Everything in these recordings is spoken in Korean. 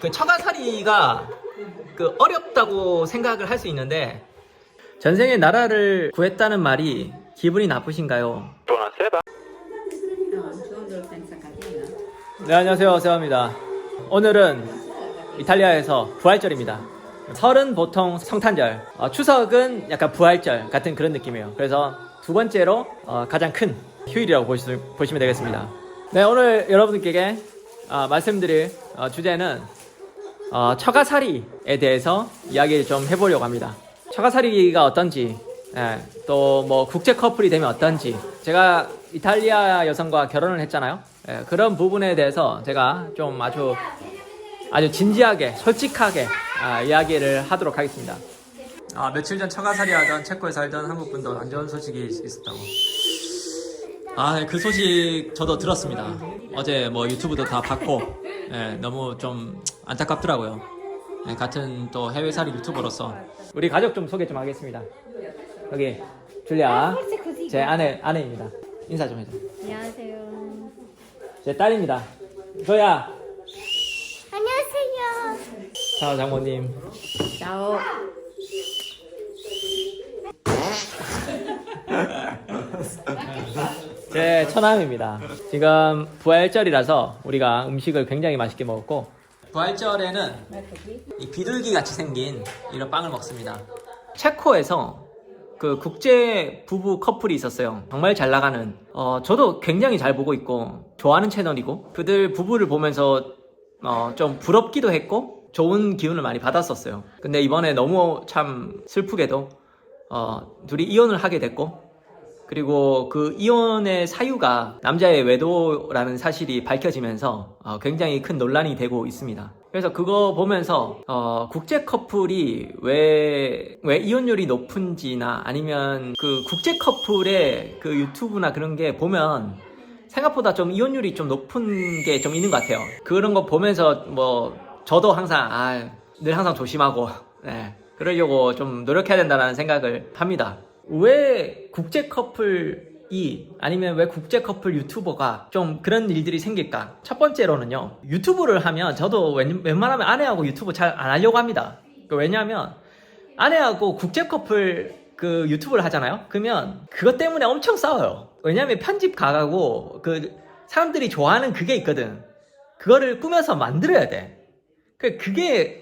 그 처가살이가 그 어렵다고 생각을 할 수 있는데 전생에 나라를 구했다는 말이 기분이 나쁘신가요? 네, 안녕하세요. 세화입니다. 오늘은 이탈리아에서 부활절입니다. 설은 보통 성탄절, 추석은 약간 부활절 같은 그런 느낌이에요. 그래서 두 번째로 가장 큰 휴일이라고 보시면 되겠습니다. 네, 오늘 여러분들께 말씀드릴 주제는 처가살이에 대해서 이야기를 좀 해보려고 합니다. 처가살이가 어떤지, 또 뭐 국제 커플이 되면 어떤지, 제가 이탈리아 여성과 결혼을 했잖아요. 그런 부분에 대해서 제가 좀 아주 진지하게, 솔직하게 이야기를 하도록 하겠습니다. 며칠 전 처가살이 하던 체코에 살던 한국 분도 안 좋은 소식이 있었다고. 그 소식 저도 들었습니다. 어제 뭐 유튜브도 다 봤고, 너무 좀 안타깝더라고요. 같은 또 해외살이 유튜버로서 우리 가족 좀 소개 좀 하겠습니다. 여기 줄리아, 제 아내입니다. 인사 좀 해줘. 안녕하세요. 제 딸입니다. 조야. 안녕하세요. 자, 장모님. 나오. 제 처남입니다. 지금 부활절이라서 우리가 음식을 굉장히 맛있게 먹었고, 부활절에는 이 비둘기 같이 생긴 이런 빵을 먹습니다. 체코에서 그 국제 부부 커플이 있었어요. 정말 잘 나가는, 저도 굉장히 잘 보고 있고 좋아하는 채널이고, 그들 부부를 보면서 좀 부럽기도 했고 좋은 기운을 많이 받았었어요. 근데 이번에 너무 참 슬프게도 둘이 이혼을 하게 됐고, 그리고 그 이혼의 사유가 남자의 외도라는 사실이 밝혀지면서 굉장히 큰 논란이 되고 있습니다. 그래서 그거 보면서 국제 커플이 왜 이혼율이 높은지나, 아니면 그 국제 커플의 그 유튜브나 그런 게 보면 생각보다 좀 이혼율이 좀 높은 게 좀 있는 것 같아요. 그런 거 보면서 뭐 저도 항상 늘 항상 조심하고 그러려고 좀 노력해야 된다는 생각을 합니다. 왜 국제 커플이, 아니면 왜 국제 커플 유튜버가 좀 그런 일들이 생길까? 첫 번째로는요, 유튜브를 하면 저도 웬만하면 아내하고 유튜브 잘 안 하려고 합니다. 왜냐하면 아내하고 국제 커플 그 유튜브를 하잖아요. 그러면 그것 때문에 엄청 싸워요. 왜냐하면 편집 가가고 그 사람들이 좋아하는 그게 있거든. 그거를 꾸며서 만들어야 돼. 그게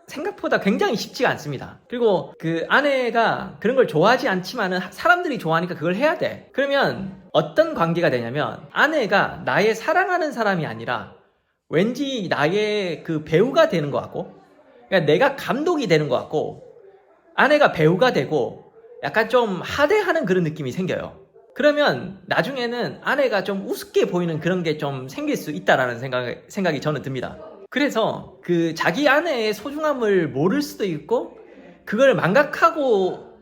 생각보다 굉장히 쉽지가 않습니다. 그리고 그 아내가 그런 걸 좋아하지 않지만은 사람들이 좋아하니까 그걸 해야 돼. 그러면 어떤 관계가 되냐면, 아내가 나의 사랑하는 사람이 아니라 왠지 나의 그 배우가 되는 것 같고, 그러니까 내가 감독이 되는 것 같고, 아내가 배우가 되고 약간 좀 하대하는 그런 느낌이 생겨요. 그러면 나중에는 아내가 좀 우습게 보이는 그런 게 좀 생길 수 있다라는 생각이 저는 듭니다. 그래서 그 자기 아내의 소중함을 모를 수도 있고, 그걸 망각하고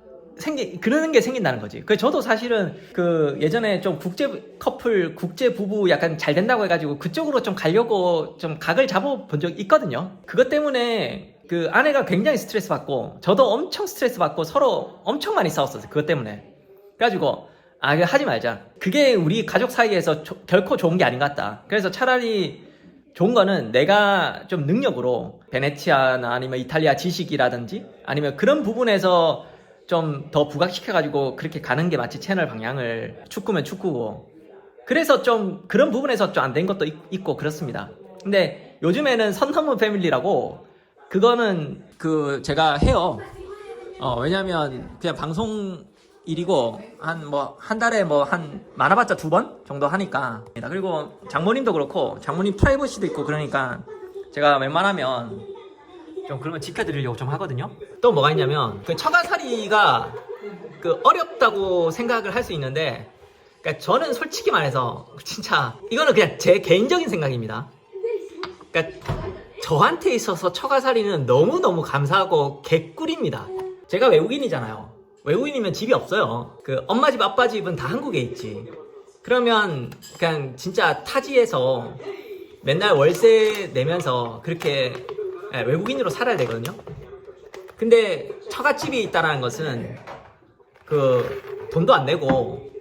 그러는 게 생긴다는 거지. 그래서 저도 사실은 그 예전에 좀 국제 커플, 국제 부부 약간 잘 된다고 해가지고 그쪽으로 좀 가려고 좀 각을 잡아본 적 있거든요. 그것 때문에 그 아내가 굉장히 스트레스 받고 저도 엄청 스트레스 받고 서로 엄청 많이 싸웠었어요. 그것 때문에. 그래가지고 그거 하지 말자. 그게 우리 가족 사이에서 결코 좋은 게 아닌 것 같다. 그래서 차라리 좋은 거는 내가 좀 능력으로 베네치아나 아니면 이탈리아 지식이라든지 아니면 그런 부분에서 좀 더 부각시켜가지고 그렇게 가는 게 마치 채널 방향을, 축구면 축구고, 그래서 좀 그런 부분에서 좀 안 된 것도 있고 그렇습니다. 근데 요즘에는 선 넘은 패밀리라고, 그거는 그 제가 해요. 왜냐면 그냥 방송 일이고 한 달에 한 많아봤자 2번 정도 하니까. 그리고 장모님도 그렇고, 장모님 프라이버시도 있고 그러니까 제가 웬만하면 좀 그런 거 지켜드리려고 좀 하거든요. 또 뭐가 있냐면, 그 처가살이가 그 어렵다고 생각을 할 수 있는데, 그러니까 저는 솔직히 말해서 진짜 이거는 그냥 제 개인적인 생각입니다. 그러니까 저한테 있어서 처가살이는 너무너무 감사하고 개꿀입니다. 제가 외국인이잖아요. 외국인이면 집이 없어요. 그 엄마 집, 아빠 집은 다 한국에 있지. 그러면 그냥 진짜 타지에서 맨날 월세 내면서 그렇게 외국인으로 살아야 되거든요. 근데 처갓집이 있다는 것은 그 돈도 안 내고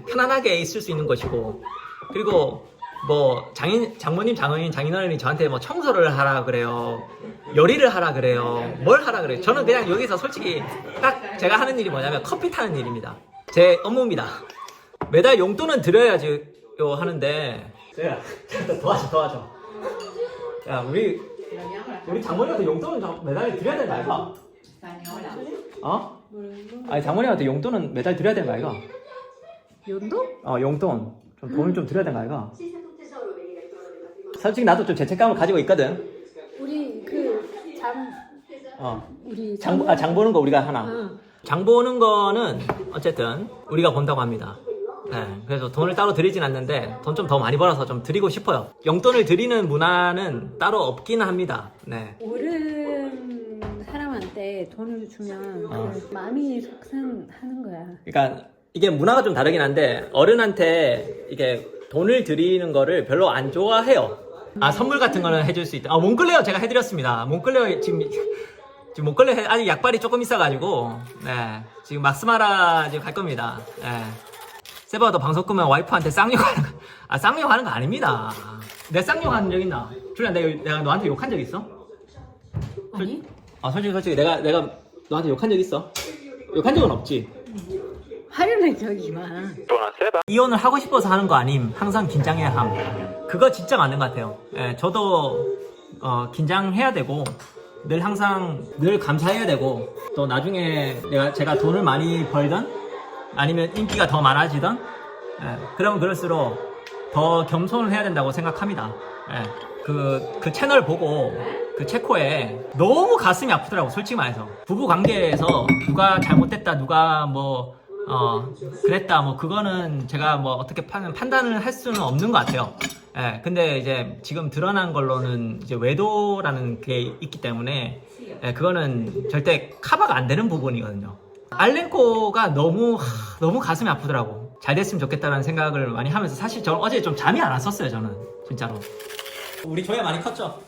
편안하게 있을 수 있는 것이고, 그리고 뭐 장모님, 장모님, 장인어른이 저한테 뭐 청소를 하라 그래요. 요리를 하라 그래요. 뭘 하라 그래요. 저는 그냥 여기서 솔직히 딱 제가 하는 일이 뭐냐면 커피 타는 일입니다. 제 업무입니다. 매달 용돈은 드려야지요 하는데 제가 도와줘. 야, 우리 장모님한테 용돈은 매달 드려야 되는 거 아이가? 어? 아니, 장모님한테 용돈은 매달 드려야 되는 거 아이가? 용돈? 용돈. 좀 돈을 좀 드려야 되는 거 아이가? 솔직히 나도 좀 죄책감을 가지고 있거든. 우리 우리 장 보는 거 우리가 하나. 응. 장 보는 거는 어쨌든 우리가 본다고 합니다. 네, 그래서 돈을 따로 드리진 않는데 돈 좀 더 많이 벌어서 좀 드리고 싶어요. 용돈을 드리는 문화는 따로 없기는 합니다. 네. 어른 사람한테 돈을 주면 그 마음이 속상하는 거야. 그러니까 이게 문화가 좀 다르긴 한데 어른한테 이게 돈을 드리는 거를 별로 안 좋아해요. 선물 같은 거는 해줄 수 있다. 몽클레어 제가 해드렸습니다. 몽클레어 지금 몽클레어 아직 약발이 조금 있어가지고 네, 지금 막스마라 지금 갈 겁니다. 네. 세바도 방송 끄면 와이프한테 쌍욕하는 거, 쌍욕하는 거 아닙니다. 내 쌍욕한 적 있나? 줄리아, 내가 너한테 욕한 적 있어? 아니? 솔직히 내가 너한테 욕한 적 있어? 욕한 적은 없지. 화려한 적이 많아. 이혼을 하고 싶어서 하는 거 아님. 항상 긴장해야 함. 그거 진짜 맞는 것 같아요. 예, 저도 긴장해야 되고 늘 감사해야 되고 또 나중에 제가 돈을 많이 벌던 아니면 인기가 더 많아지던 그러면 그럴수록 더 겸손을 해야 된다고 생각합니다. 그 채널 보고 그 체코에 너무 가슴이 아프더라고. 솔직히 말해서 부부 관계에서 누가 잘못됐다, 누가 뭐 그랬다, 뭐 그거는 제가 뭐 어떻게 판단을 할 수는 없는 것 같아요. 근데 이제 지금 드러난 걸로는 이제 외도라는 게 있기 때문에 그거는 절대 커버가 안 되는 부분이거든요. 알렌코가 너무 가슴이 아프더라고. 잘 됐으면 좋겠다라는 생각을 많이 하면서 사실 저는 어제 좀 잠이 안 왔었어요. 저는 진짜로. 우리 조야 많이 컸죠?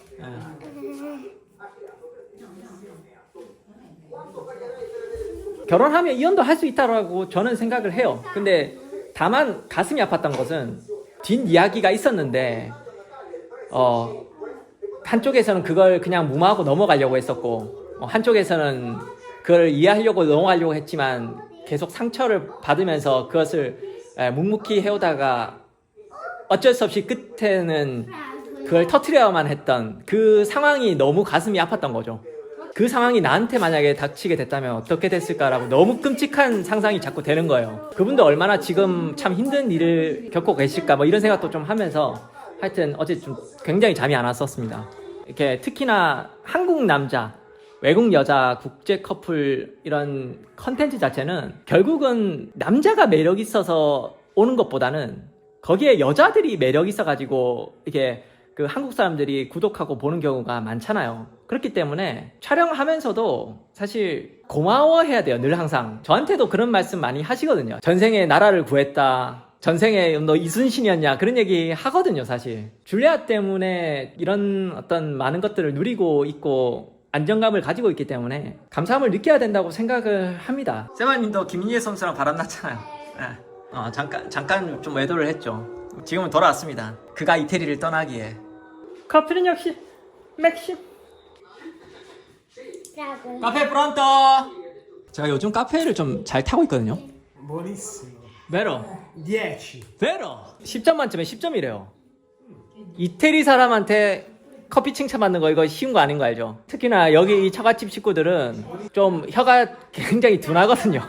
결혼하면 이혼도 할 수 있다라고 저는 생각을 해요. 근데 다만 가슴이 아팠던 것은 뒷이야기가 있었는데 한쪽에서는 그걸 그냥 무마하고 넘어가려고 했었고 한쪽에서는 그걸 이해하려고 넘어가려고 했지만 계속 상처를 받으면서 그것을 묵묵히 해오다가 어쩔 수 없이 끝에는 그걸 터트려야만 했던 그 상황이 너무 가슴이 아팠던 거죠. 그 상황이 나한테 만약에 닥치게 됐다면 어떻게 됐을까라고 너무 끔찍한 상상이 자꾸 되는 거예요. 그분도 얼마나 지금 참 힘든 일을 겪고 계실까 뭐 이런 생각도 좀 하면서 하여튼 어제 좀 굉장히 잠이 안 왔었습니다. 이렇게 특히나 한국 남자, 외국 여자, 국제 커플 이런 컨텐츠 자체는 결국은 남자가 매력 있어서 오는 것보다는 거기에 여자들이 매력 있어가지고 이게 그 한국 사람들이 구독하고 보는 경우가 많잖아요. 그렇기 때문에 촬영하면서도 사실 고마워해야 돼요. 늘 항상 저한테도 그런 말씀 많이 하시거든요. 전생에 나라를 구했다, 전생에 너 이순신이었냐, 그런 얘기 하거든요. 사실 줄리아 때문에 이런 어떤 많은 것들을 누리고 있고 안정감을 가지고 있기 때문에 감사함을 느껴야 된다고 생각을 합니다. 세마님도 김민재 선수랑 바람났잖아요. 잠깐 좀 외도를 했죠. 지금은 돌아왔습니다. 그가 이태리를 떠나기에. 커피는 역시 맥심. 카페 프론토. 제가 요즘 카페를 좀 잘 타고 있거든요. Buonissimo. 베로. 10. 베로. 10점 만점에 10점이래요. 이태리 사람한테 커피 칭찬받는 거 이거 쉬운 거 아닌 거 알죠? 특히나 여기 이 처갓집 식구들은 좀 혀가 굉장히 둔하거든요.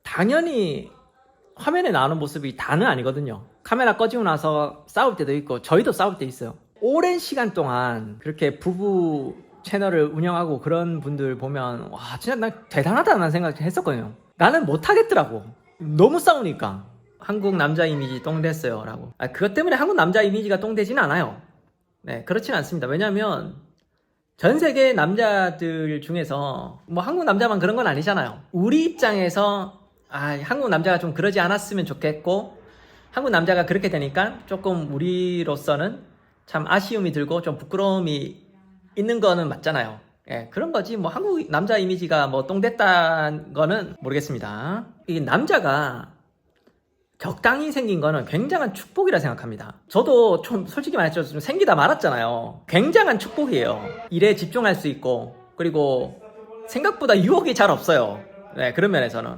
당연히 화면에 나오는 모습이 다는 아니거든요. 카메라 꺼지고 나서 싸울 때도 있고 저희도 싸울 때 있어요. 오랜 시간 동안 그렇게 부부 채널을 운영하고 그런 분들 보면 와 진짜 난 대단하다는 생각 했었거든요. 나는 못하겠더라고. 너무 싸우니까. 한국 남자 이미지 똥됐어요 라고. 그것 때문에 한국 남자 이미지가 똥되지는 않아요. 네, 그렇진 않습니다. 왜냐면 전 세계 남자들 중에서 뭐 한국 남자만 그런 건 아니잖아요. 우리 입장에서 한국 남자가 좀 그러지 않았으면 좋겠고 한국 남자가 그렇게 되니까 조금 우리로서는 참 아쉬움이 들고 좀 부끄러움이 있는 거는 맞잖아요. 예, 그런 거지 뭐 한국 남자 이미지가 뭐 똥됐다는 거는 모르겠습니다. 이게 남자가 적당히 생긴 거는 굉장한 축복이라 생각합니다. 저도 좀 솔직히 말해서 좀 생기다 말았잖아요. 굉장한 축복이에요. 일에 집중할 수 있고, 그리고 생각보다 유혹이 잘 없어요. 네, 그런 면에서는.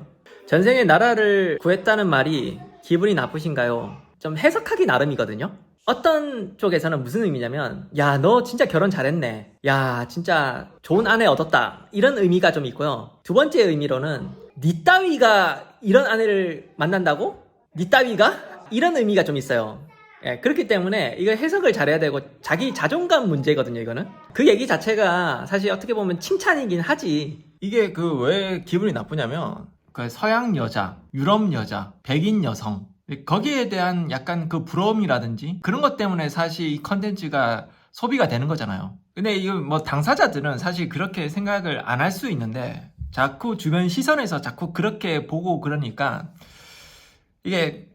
전생에 나라를 구했다는 말이 기분이 나쁘신가요? 좀 해석하기 나름이거든요. 어떤 쪽에서는 무슨 의미냐면, 야, 너 진짜 결혼 잘했네. 야, 진짜 좋은 아내 얻었다. 이런 의미가 좀 있고요. 두 번째 의미로는, 니 따위가 이런 아내를 만난다고? 니 따위가? 이런 의미가 좀 있어요. 예, 그렇기 때문에 이거 해석을 잘해야 되고, 자기 자존감 문제거든요, 이거는. 그 얘기 자체가 사실 어떻게 보면 칭찬이긴 하지. 이게 그 왜 기분이 나쁘냐면 그 서양 여자, 유럽 여자, 백인 여성 거기에 대한 약간 그 부러움이라든지 그런 것 때문에 사실 이 컨텐츠가 소비가 되는 거잖아요. 근데 이거 뭐 당사자들은 사실 그렇게 생각을 안 할 수 있는데 자꾸 주변 시선에서 자꾸 그렇게 보고 그러니까 이게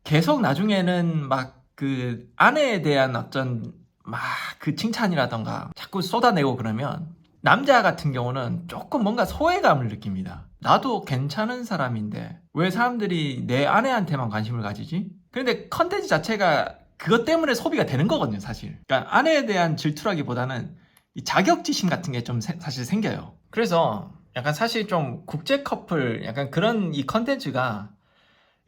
계속 나중에는 막 그 아내에 대한 어떤 막 그 칭찬이라던가 자꾸 쏟아내고 그러면 남자 같은 경우는 조금 뭔가 소외감을 느낍니다. 나도 괜찮은 사람인데 왜 사람들이 내 아내한테만 관심을 가지지? 그런데 컨텐츠 자체가 그것 때문에 소비가 되는 거거든요, 사실. 그러니까 아내에 대한 질투라기보다는 이 자격지심 같은 게 좀 사실 생겨요. 그래서 약간 사실 좀 국제 커플 약간 그런 이 컨텐츠가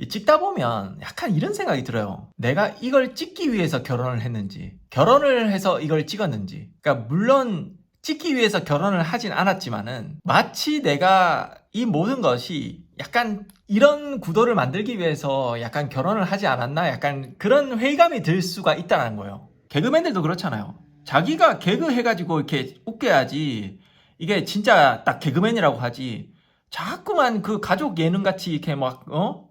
찍다 보면 약간 이런 생각이 들어요. 내가 이걸 찍기 위해서 결혼을 했는지, 결혼을 해서 이걸 찍었는지. 그러니까 물론 찍기 위해서 결혼을 하진 않았지만은 마치 내가 이 모든 것이 약간 이런 구도를 만들기 위해서 약간 결혼을 하지 않았나? 약간 그런 회의감이 들 수가 있다는 거예요. 개그맨들도 그렇잖아요. 자기가 개그 해가지고 이렇게 웃겨야지 이게 진짜 딱 개그맨이라고 하지. 자꾸만 그 가족 예능같이 이렇게 막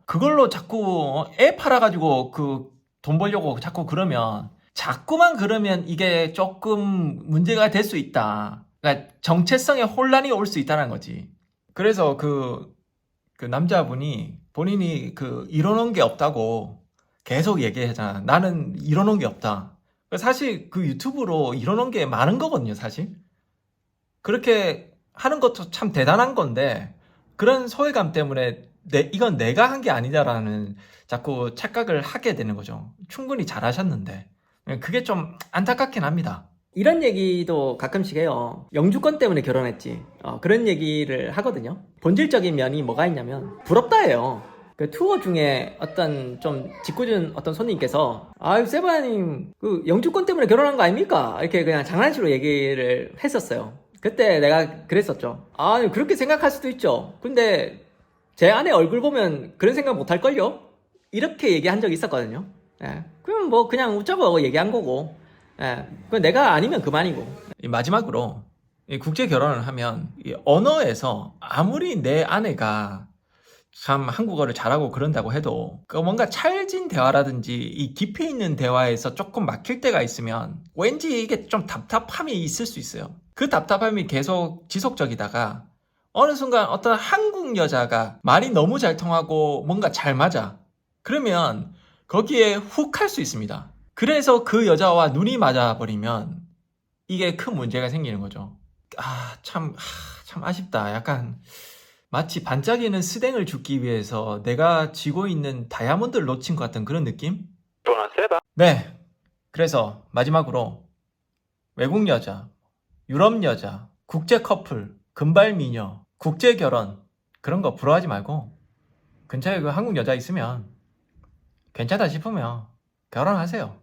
그걸로 자꾸 애 팔아가지고 그 돈 벌려고 자꾸 그러면 자꾸만 그러면 이게 조금 문제가 될 수 있다. 그러니까 정체성에 혼란이 올 수 있다는 거지. 그래서 그 남자분이 본인이 그 이뤄놓은 게 없다고 계속 얘기하잖아. 나는 이뤄놓은 게 없다. 사실 그 유튜브로 이뤄놓은 게 많은 거거든요, 사실. 그렇게 하는 것도 참 대단한 건데 그런 소외감 때문에 이건 내가 한 게 아니다라는 자꾸 착각을 하게 되는 거죠. 충분히 잘하셨는데. 그게 좀 안타깝긴 합니다. 이런 얘기도 가끔씩 해요. 영주권 때문에 결혼했지. 그런 얘기를 하거든요. 본질적인 면이 뭐가 있냐면 부럽다예요. 그 투어 중에 어떤 좀 짓궂은 어떤 손님께서 아유 세바님 그 영주권 때문에 결혼한 거 아닙니까? 이렇게 그냥 장난식으로 얘기를 했었어요. 그때 내가 그랬었죠. 아 그렇게 생각할 수도 있죠. 근데 제 아내 얼굴 보면 그런 생각 못 할걸요? 이렇게 얘기한 적이 있었거든요. 예. 그럼 뭐 그냥 웃자고 얘기한 거고. 예. 그건 내가 아니면 그만이고. 마지막으로 국제 결혼을 하면 이 언어에서 아무리 내 아내가 참 한국어를 잘하고 그런다고 해도 그 뭔가 찰진 대화라든지 이 깊이 있는 대화에서 조금 막힐 때가 있으면 왠지 이게 좀 답답함이 있을 수 있어요. 그 답답함이 계속 지속적이다가 어느 순간 어떤 한국 여자가 말이 너무 잘 통하고 뭔가 잘 맞아. 그러면 거기에 훅 할 수 있습니다. 그래서 그 여자와 눈이 맞아버리면 이게 큰 문제가 생기는 거죠. 참 아쉽다. 약간 마치 반짝이는 스댕을 줍기 위해서 내가 쥐고 있는 다이아몬드를 놓친 것 같은 그런 느낌? 네. 그래서 마지막으로 외국 여자, 유럽 여자, 국제 커플, 금발 미녀, 국제 결혼 그런 거 부러워하지 말고 근처에 그 한국 여자 있으면 괜찮다 싶으면 결혼하세요.